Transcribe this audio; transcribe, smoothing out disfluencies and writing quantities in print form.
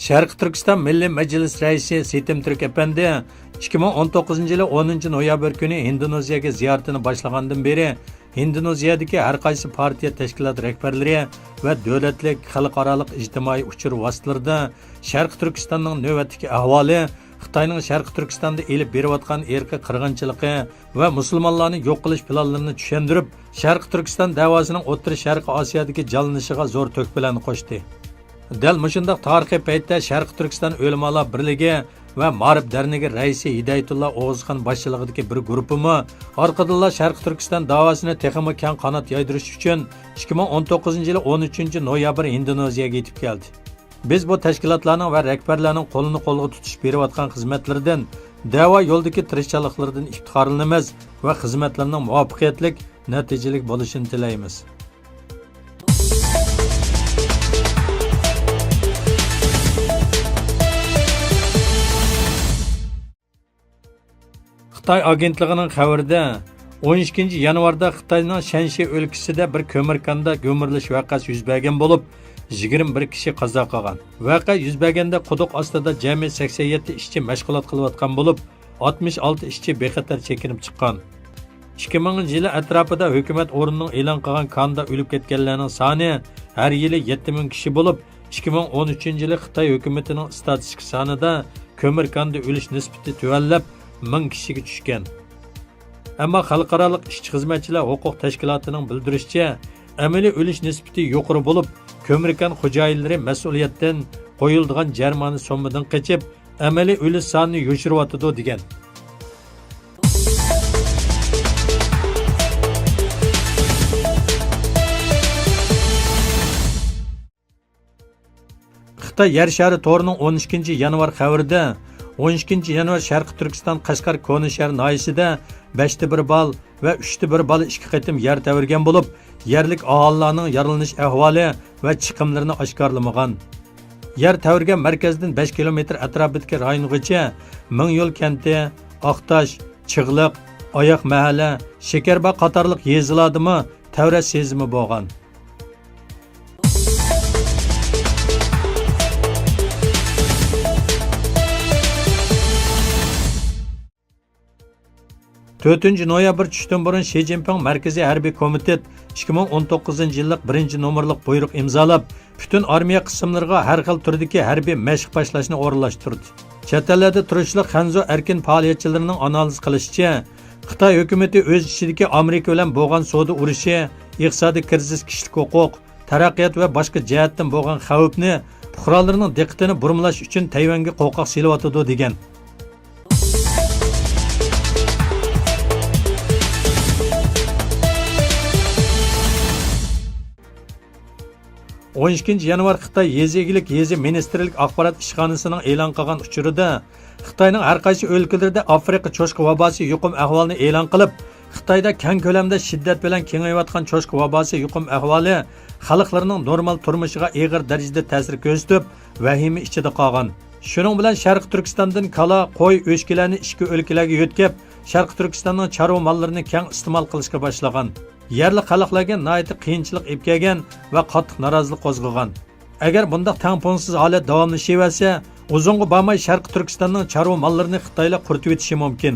Şərqi Türkistan Milliy Məclis rəisi Setim Türk əpəndi 2019 yılı 10 noyabr günü Indoneziyaga ziyoratini boshlagandan beri Indoneziyadagi har qaysi partiya tashkilot rahbarlari va davlatlik xalqaroliq ijtimoiy uchur vositalarida Şərqi Türkistanning navbatdagi ahvoli, Xitoyning Şərqi Türkistonda elib berayotgan erki qirg'inchiligi va musulmonlarni yo'q qilish planlarini tushuntirib, Şərqi Türkiston davosining O'rta Sharq Osiyodagi jonlanishiga zo'r to'k bilan qo'shdi. Dal mushundaq tarixiy paytda Şərqi Türkiston o'limalar birligi va Ma'rif darnigi raisi Hidayatullah O'g'izxon boshchiligidagi bir guruhimi orqadan Şərqi Türkiston davosini texmi keng qanot yoydirish uchun 2019 yılı 13 noyabr Indoneziyaga yetib keldi. Biz bu tashkilotlarning va rahbarlarning qo'lini qo'lga tutish berayotgan xizmatlaridan, da'vo yo'ldagi tirishchiliklardan iftixorlanamiz va xizmatlarning muvaffaqiyatli, natijali bo'lishini tilaymiz. Xitoy agentligining xabarida 12 yanvarda Xitoyning Shanxi o'lkasida bir ko'mirkonda ko'mirilish voqeasi yuz bergan bo'lib, 21 kishi qazo qilgan. Voqea yuz berganda quduq ostida jami 87 ishchi mashg'ulot qilayotgan bo'lib, 66 ishchi bexatar chekinib chiqqan. 2000 yili atrofida hukumat o'rnining e'lon qilgan konda o'lib ketganlarning soni har yili 7000 kishi bo'lib, 2013 yili Xitoy hukumatining statistik sonida ko'mirkonda o'lish nisbati tuvanlab 1000 kishiga tushgan. Ammo xalqaro ishchi xizmatchilar huquq tashkilotining bildirishicha, amaliy o'lish nisbati yuqori bo'lib, ko'mirkon xo'jayinlari mas'uliyatdan qo'yiladigan jarmani so'midan qochib, amaliy o'lish sonini yoshiryotdi degan. Xitoy yer shari to'rining 12 yanvar xabarida 12 yanvar Şərqi Türkistan Qashqar Koni shahar noyisida 5 1 bal va 3 1 bal 2 qatim yer tavirgan bo'lib, yerlik aholilarning yaralanish ahvoli va chiqimlarini oshkorlamagan. Yer tavirgan markazdan 5 kilometr atrofidagi rayongacha Mingyo'l kenti, Oqtosh, Chig'liq, Oyoq mahalla, Shekarba qatorliq yezilardimi tavra sezimi bo'lgan. To'rtinchi noyabr tushdan burun Xi Jinping Markaziy harbiy komitet 2019 yillik 1-nomerlik buyruq imzolab, butun armiya qismlariga har xil turdagi harbiy mashq boshlashni o'rinlashtirdi. Chet ellarda turishli Xanzo erkin faoliyatchilarining analiz qilishicha, Xitoy hukumatı o'z ichidagi Amerika bilan bo'lgan savdo urushi, iqtisodiy krizis, kishilik huquq, taraqqiyot va boshqa jihatdan bo'lgan xavfni fuqarolarning diqqatini burmalash uchun Tayvanga qo'rqoq silyotdi degan. 12 yanvar Xitoy Yezi egilik Yezi Ministerlik axborot ishxonasining e'lon qilgan uchurida Xitoyning har qaysi o'lkalarida Afrika cho'chqa vabosi yuqum ahvolini e'lon qilib, Xitoyda keng ko'lamda shiddat bilan kengayayotgan cho'chqa vabosi yuqum ahvoli xalqlarning normal turmushiga og'ir darajada ta'sir ko'rsatib, vahima ichida qolgan. Shuning bilan Sharqi Turkistondan kala, qo'y, o'shkilarni ichki o'lkalarga yo'tkab, Sharqi Turkistonning chorva mollarini keng iste'mol qilishga boshlagan. Yerli xalqlarga nihoyat qiyinchilik olib kelgan va qattiq norozilik qo'zg'agan. Agar bundaq tangpongsiz holat davomlashaversa, uzunga bormay Sharqi Turkistonning chorva mollarini Xitoylar quritib o'tishi mumkin.